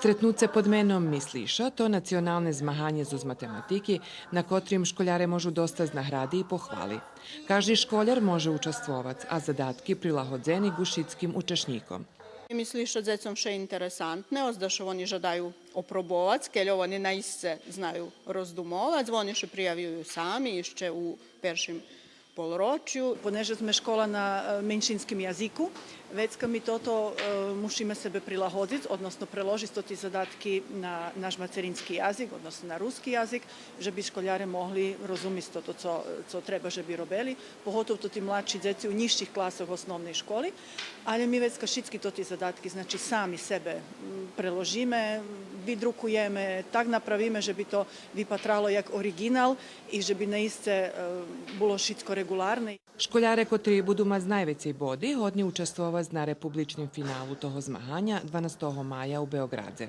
Stretnúce pod menom Misliša, to nacionalne zmahanje z matematiki, na kotrým školjare môžu dosta znahradi i pohvali. Každý školjar može učestvovati, a zadatki prilagodzeni gušitskim učešnikom. Myślę, że dzieciom się interesantne, że oni żadają oprobować, kiedy oni naiste znają rozdumować, oni się prijavuju sami jeszcze u pierwszym polročiu. Poneže sme škola na menšinskim jaziku, vecka mi toto musíme sebe prilahoditi, odnosno preložiti to ti zadatki na naš materinski jazik, odnosno na ruski jazik, že bi školjare mogli razumjeti to, co treba, že bi robili, pogotovo to ti mladši djeci u nižših klasah v osnovnej školi, ali mi vecka šitski to ti zadatki, znači sami sebe preložime, vydrukujeme, tak napravíme, že by to vypatralo jak original i že by naiste bolo šitsko regulárne. Školjare, kotri budu mať najveći bodi, hodni učestvovati na republičnim finalu toho zmahanja 12. maja u Beogradze.